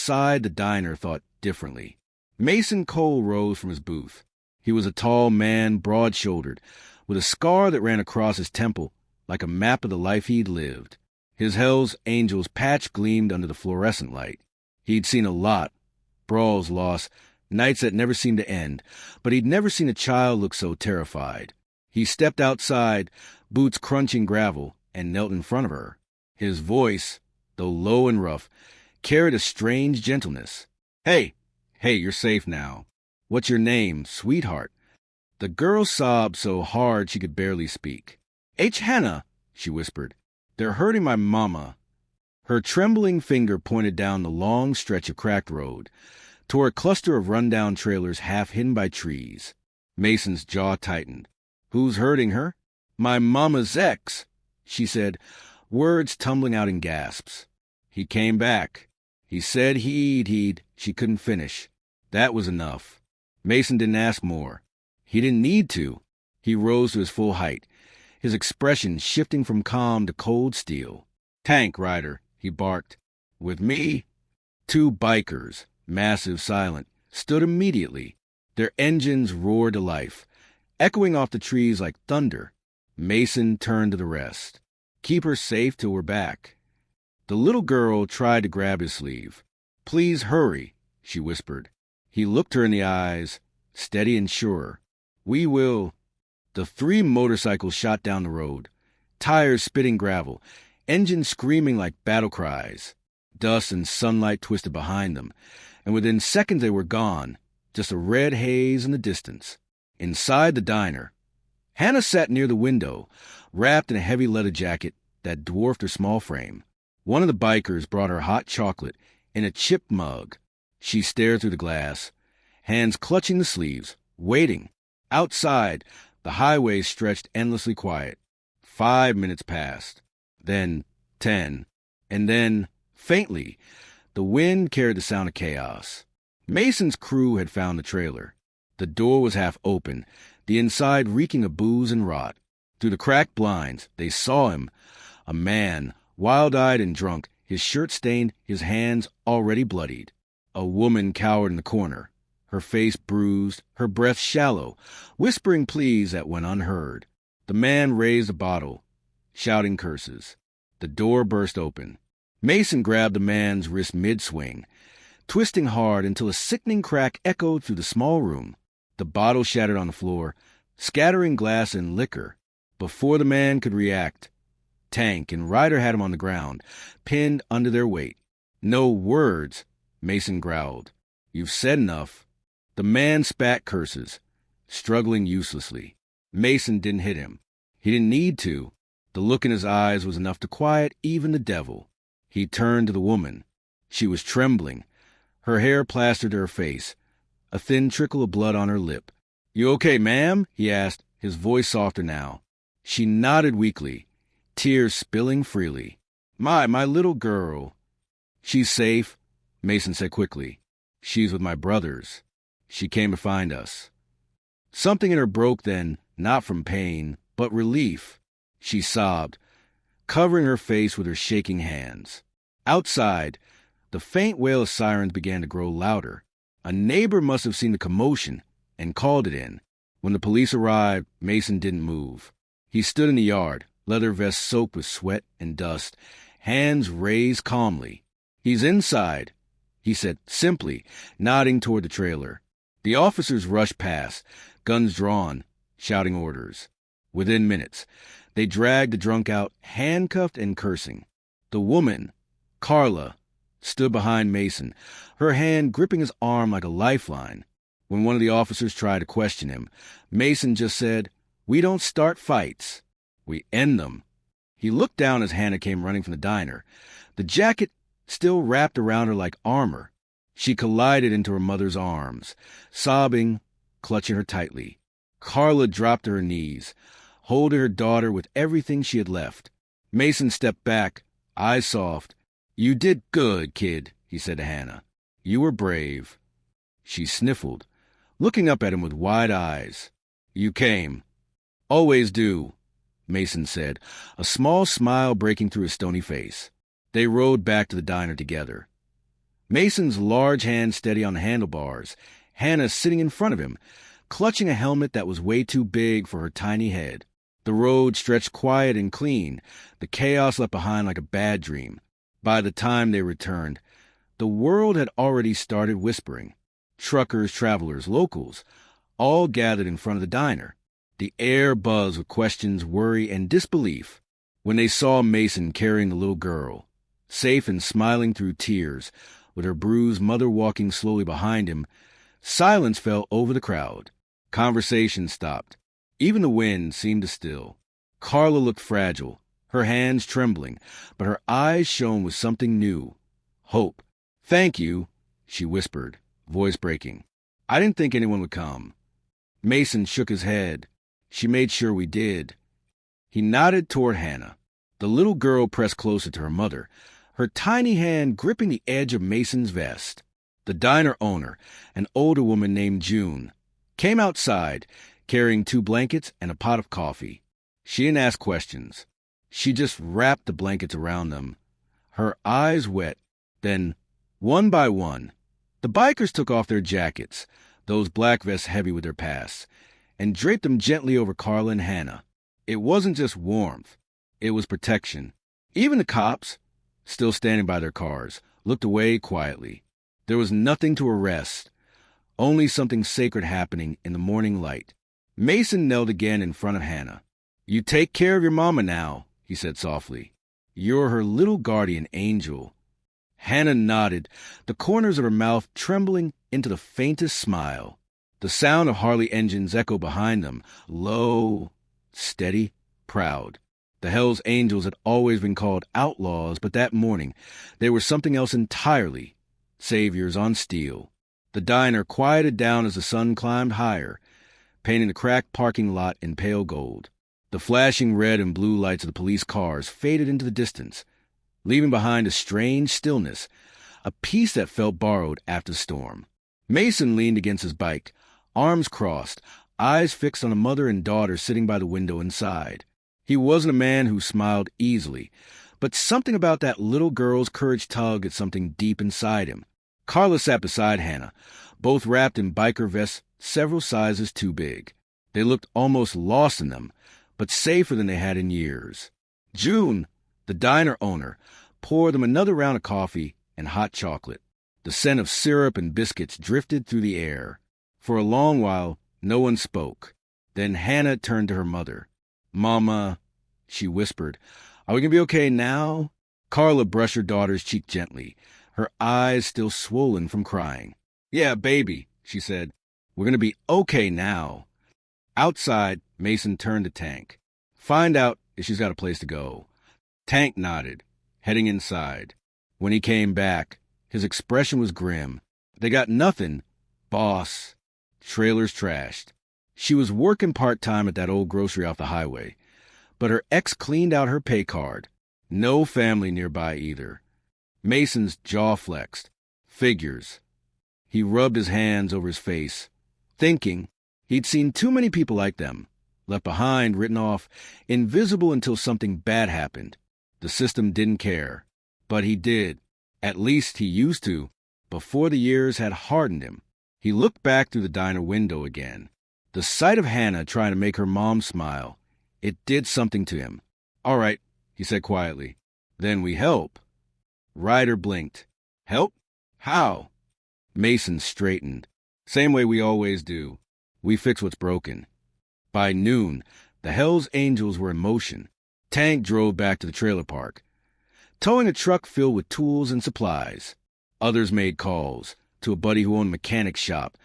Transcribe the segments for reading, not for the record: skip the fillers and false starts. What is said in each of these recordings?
Inside the diner thought differently. Mason Cole rose from his booth. He was a tall man, broad-shouldered, with a scar that ran across his temple like a map of the life he'd lived. His Hell's Angels patch gleamed under the fluorescent light. He'd seen a lot. Brawls, loss, nights that never seemed to end, but he'd never seen a child look so terrified. He stepped outside, boots crunching gravel, and knelt in front of her. His voice, though low and rough, carried a strange gentleness. Hey, you're safe now. What's your name, sweetheart? The girl sobbed so hard she could barely speak. H. Hannah, she whispered. They're hurting my mama. Her trembling finger pointed down the long stretch of cracked road, toward a cluster of rundown trailers half hidden by trees. Mason's jaw tightened. Who's hurting her? My mama's ex, she said, words tumbling out in gasps. He came back. He said he'd. She couldn't finish. That was enough. Mason didn't ask more. He didn't need to. He rose to his full height, his expression shifting from calm to cold steel. Tank rider, he barked. With me? Two bikers, massive, silent, stood immediately. Their engines roared to life, echoing off the trees like thunder. Mason turned to the rest. Keep her safe till we're back. The little girl tried to grab his sleeve. Please hurry, she whispered. He looked her in the eyes, steady and sure. We will. The three motorcycles shot down the road, tires spitting gravel, engines screaming like battle cries. Dust and sunlight twisted behind them, and within seconds they were gone, just a red haze in the distance. Inside the diner, Hannah sat near the window, wrapped in a heavy leather jacket that dwarfed her small frame. One of the bikers brought her hot chocolate in a chipped mug. She stared through the glass, hands clutching the sleeves, waiting. Outside, the highway stretched endlessly quiet. 5 minutes passed, then 10, and then, faintly, the wind carried the sound of chaos. Mason's crew had found the trailer. The door was half open, the inside reeking of booze and rot. Through the cracked blinds, they saw him, a man, wild-eyed and drunk, his shirt stained, his hands already bloodied. A woman cowered in the corner, her face bruised, her breath shallow, whispering pleas that went unheard. The man raised a bottle, shouting curses. The door burst open. Mason grabbed the man's wrist mid-swing, twisting hard until a sickening crack echoed through the small room. The bottle shattered on the floor, scattering glass and liquor. Before the man could react, Tank and Ryder had him on the ground, pinned under their weight. No words, Mason growled. You've said enough. The man spat curses, struggling uselessly. Mason didn't hit him. He didn't need to. The look in his eyes was enough to quiet even the devil. He turned to the woman. She was trembling, her hair plastered to her face, a thin trickle of blood on her lip. You okay, ma'am? He asked, his voice softer now. She nodded weakly, tears spilling freely. My little girl. She's safe, Mason said quickly. She's with my brothers. She came to find us. Something in her broke then, not from pain, but relief. She sobbed, covering her face with her shaking hands. Outside, the faint wail of sirens began to grow louder. A neighbor must have seen the commotion and called it in. When the police arrived, Mason didn't move. He stood in the yard, leather vest soaked with sweat and dust, hands raised calmly. He's inside, he said simply, nodding toward the trailer. The officers rushed past, guns drawn, shouting orders. Within minutes, they dragged the drunk out, handcuffed and cursing. The woman, Carla, stood behind Mason, her hand gripping his arm like a lifeline. When one of the officers tried to question him, Mason just said, We don't start fights. We end them. He looked down as Hannah came running from the diner, the jacket still wrapped around her like armor. She collided into her mother's arms, sobbing, clutching her tightly. Carla dropped to her knees, holding her daughter with everything she had left. Mason stepped back, eyes soft. You did good, kid, he said to Hannah. You were brave. She sniffled, looking up at him with wide eyes. You came. Always do, Mason said, a small smile breaking through his stony face. They rode back to the diner together. Mason's large hand steady on the handlebars, Hannah sitting in front of him, clutching a helmet that was way too big for her tiny head. The road stretched quiet and clean, the chaos left behind like a bad dream. By the time they returned, the world had already started whispering. Truckers, travelers, locals, all gathered in front of the diner. The air buzzed with questions, worry, and disbelief when they saw Mason carrying the little girl, safe and smiling through tears, with her bruised mother walking slowly behind him. Silence fell over the crowd. Conversation stopped. Even the wind seemed to still. Carla looked fragile, her hands trembling, but her eyes shone with something new. Hope. "Thank you," she whispered, voice breaking. "I didn't think anyone would come." Mason shook his head. "She made sure we did." He nodded toward Hannah. The little girl pressed closer to her mother, her tiny hand gripping the edge of Mason's vest. The diner owner, an older woman named June, came outside, carrying 2 blankets and a pot of coffee. She didn't ask questions. She just wrapped the blankets around them, her eyes wet. Then, one by one, the bikers took off their jackets, those black vests heavy with their past, and draped them gently over Carla and Hannah. It wasn't just warmth. It was protection. Even the cops, still standing by their cars, looked away quietly. There was nothing to arrest, only something sacred happening in the morning light. Mason knelt again in front of Hannah. "You take care of your mama now," he said softly. "You're her little guardian angel." Hannah nodded, the corners of her mouth trembling into the faintest smile. The sound of Harley engines echoed behind them, low, steady, proud. The Hells Angels had always been called outlaws, but that morning they were something else entirely, saviors on steel. The diner quieted down as the sun climbed higher, painting the cracked parking lot in pale gold. The flashing red and blue lights of the police cars faded into the distance, leaving behind a strange stillness, a peace that felt borrowed after the storm. Mason leaned against his bike, arms crossed, eyes fixed on a mother and daughter sitting by the window inside. He wasn't a man who smiled easily, but something about that little girl's courage tugged at something deep inside him. Carla sat beside Hannah, both wrapped in biker vests several sizes too big. They looked almost lost in them, but safer than they had in years. June, the diner owner, poured them another round of coffee and hot chocolate. The scent of syrup and biscuits drifted through the air. For a long while, no one spoke. Then Hannah turned to her mother. "Mama," she whispered, "are we going to be okay now?" Carla brushed her daughter's cheek gently, her eyes still swollen from crying. "Yeah, baby," she said. "We're going to be okay now." Outside, Mason turned to Tank. "Find out if she's got a place to go." Tank nodded, heading inside. When he came back, his expression was grim. "They got nothing, boss. Trailers trashed." She was working part-time at that old grocery off the highway, but her ex cleaned out her pay card. No family nearby either. Mason's jaw flexed. Figures. He rubbed his hands over his face, thinking he'd seen too many people like them, left behind, written off, invisible until something bad happened. The system didn't care, but he did. At least he used to, before the years had hardened him. He looked back through the diner window again. The sight of Hannah trying to make her mom smile, it did something to him. "All right," he said quietly. "Then we help." Ryder blinked. "Help? How?" Mason straightened. "Same way we always do. We fix what's broken." By noon, the Hells Angels were in motion. Tank drove back to the trailer park, towing a truck filled with tools and supplies. Others made calls, to a buddy who owned a mechanic shop,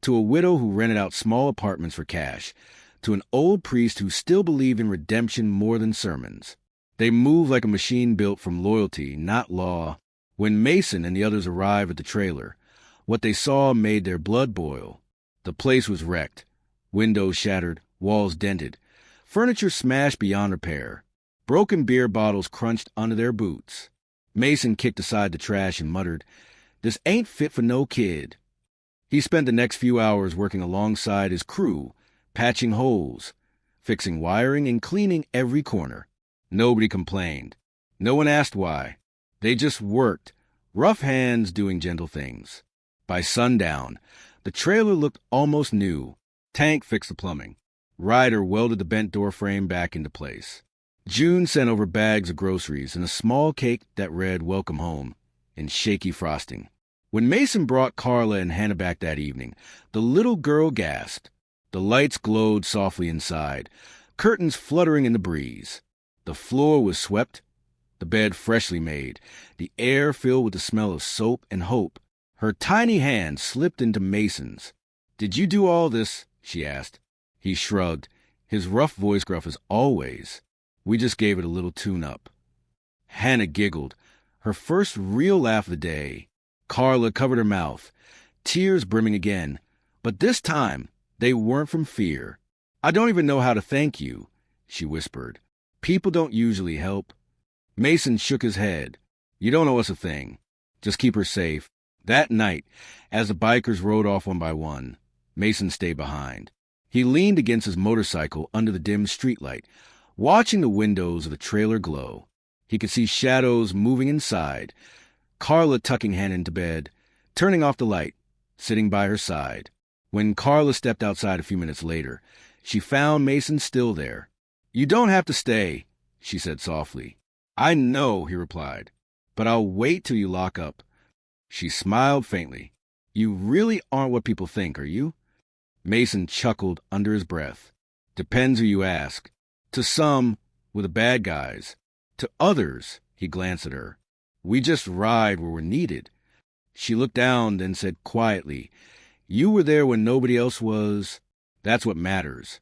to a widow who rented out small apartments for cash, to an old priest who still believed in redemption more than sermons. They moved like a machine built from loyalty, not law. When Mason and the others arrived at the trailer, what they saw made their blood boil. The place was wrecked, windows shattered, walls dented, furniture smashed beyond repair. Broken beer bottles crunched under their boots. Mason kicked aside the trash and muttered, "This ain't fit for no kid." He spent the next few hours working alongside his crew, patching holes, fixing wiring, and cleaning every corner. Nobody complained. No one asked why. They just worked, rough hands doing gentle things. By sundown, the trailer looked almost new. Tank fixed the plumbing. Ryder welded the bent door frame back into place. June sent over bags of groceries and a small cake that read "Welcome Home" in shaky frosting. When Mason brought Carla and Hannah back that evening, the little girl gasped. The lights glowed softly inside, curtains fluttering in the breeze. The floor was swept, the bed freshly made, the air filled with the smell of soap and hope. Her tiny hand slipped into Mason's. "Did you do all this?" she asked. He shrugged, his rough voice gruff as always. "We just gave it a little tune-up." Hannah giggled, her first real laugh of the day. Carla covered her mouth, tears brimming again, but this time they weren't from fear. "I don't even know how to thank you," she whispered. "People don't usually help." Mason shook his head. "You don't owe us a thing. Just keep her safe." That night, as the bikers rode off one by one, Mason stayed behind. He leaned against his motorcycle under the dim streetlight, watching the windows of the trailer glow. He could see shadows moving inside, Carla tucking Hannah into bed, turning off the light, sitting by her side. When Carla stepped outside a few minutes later, she found Mason still there. "You don't have to stay," she said softly. "I know," he replied, "but I'll wait till you lock up." She smiled faintly. "You really aren't what people think, are you?" Mason chuckled under his breath. "Depends who you ask. To some, we're the bad guys. To others," he glanced at her, "we just ride where we're needed." She looked down, then said quietly, "You were there when nobody else was. That's what matters."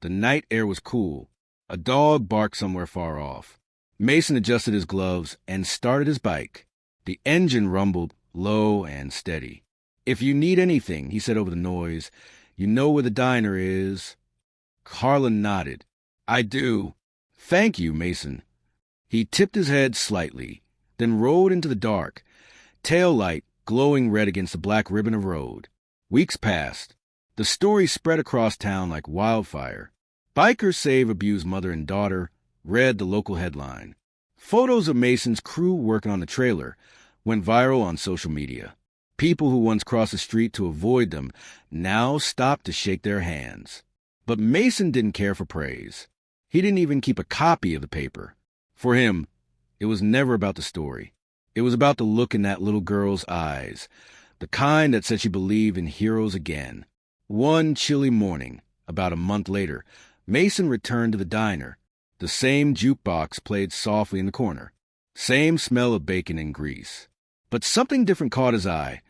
The night air was cool. A dog barked somewhere far off. Mason adjusted his gloves and started his bike. The engine rumbled low and steady. "If you need anything," he said over the noise, "you know where the diner is." Carla nodded. "I do. Thank you, Mason." He tipped his head slightly, then rode into the dark, tail light glowing red against the black ribbon of road. Weeks passed. The story spread across town like wildfire. "Bikers save abused mother and daughter," read the local headline. Photos of Mason's crew working on the trailer went viral on social media. People who once crossed the street to avoid them now stopped to shake their hands. But Mason didn't care for praise. He didn't even keep a copy of the paper. For him, it was never about the story. It was about the look in that little girl's eyes, the kind that said she believed in heroes again. One chilly morning, about a month later, Mason returned to the diner. The same jukebox played softly in the corner. Same smell of bacon and grease. But something different caught his eye.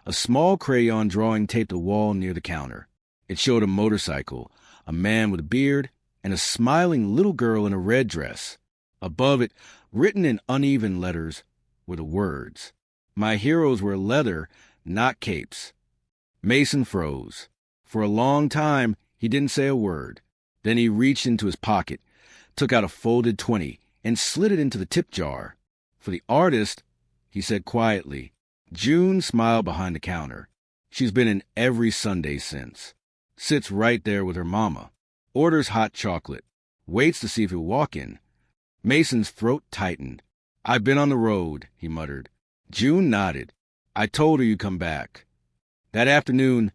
A small crayon drawing taped a wall near the counter. It showed a motorcycle, a man with a beard, and a smiling little girl in a red dress. Above it, written in uneven letters, were the words, "My heroes wear leather, not capes." Mason froze. For a long time, he didn't say a word. Then he reached into his pocket, took out a folded 20, and slid it into the tip jar. "For the artist," he said quietly. June smiled behind the counter. She's been in every Sunday since. Sits right there with her mama. Orders hot chocolate. Waits to see if he'll walk in. Mason's throat tightened. "I've been on the road," he muttered. June nodded. "I told her you'd come back." That afternoon,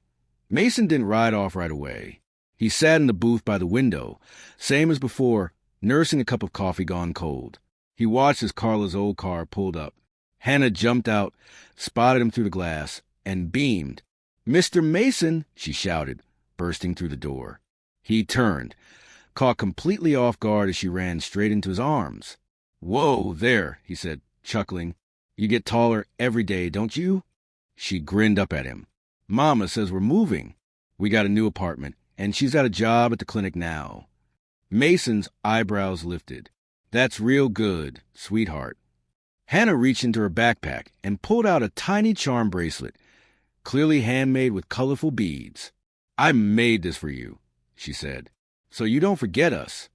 Mason didn't ride off right away. He sat in the booth by the window, same as before, nursing a cup of coffee gone cold. He watched as Carla's old car pulled up. Hannah jumped out, spotted him through the glass, and beamed. "Mr. Mason!" she shouted, bursting through the door. He turned, caught completely off guard as she ran straight into his arms. "Whoa, there," he said, chuckling. "You get taller every day, don't you?" She grinned up at him. "Mama says we're moving. We got a new apartment, and she's got a job at the clinic now." Mason's eyebrows lifted. "That's real good, sweetheart." Hannah reached into her backpack and pulled out a tiny charm bracelet, clearly handmade with colorful beads. "I made this for you," she said, "so you don't forget us."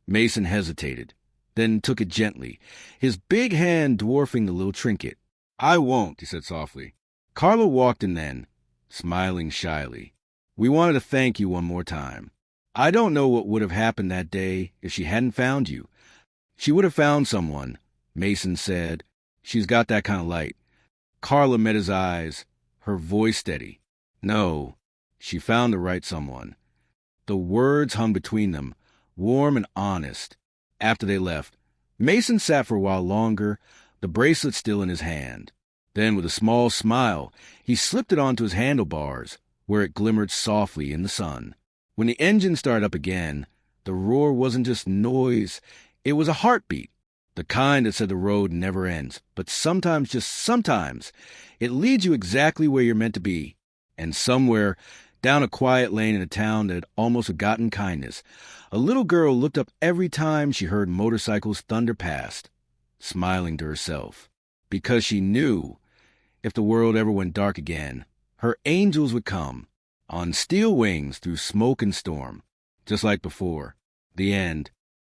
Mason hesitated, then took it gently, his big hand dwarfing the little trinket. "I won't," he said softly. Carla walked in then, smiling shyly. "We wanted to thank you one more time. I don't know what would have happened that day if she hadn't found you." "She would have found someone," Mason said. "She's got that kind of light. Carla met his eyes, her voice steady. No, she found the right someone. The words hung between them, warm and honest. After they left, Mason sat for a while longer, the bracelet still in his hand. Then, with a small smile, he slipped it onto his handlebars, where it glimmered softly in the sun. When the engine started up again, the roar wasn't just noise, it was a heartbeat. The kind that said the road never ends, but sometimes, just sometimes, it leads you exactly where you're meant to be. And somewhere, down a quiet lane in a town that had almost forgotten kindness, a little girl looked up every time she heard motorcycles thunder past, smiling to herself, because she knew if the world ever went dark again, her angels would come, on steel wings through smoke and storm, just like before. The end.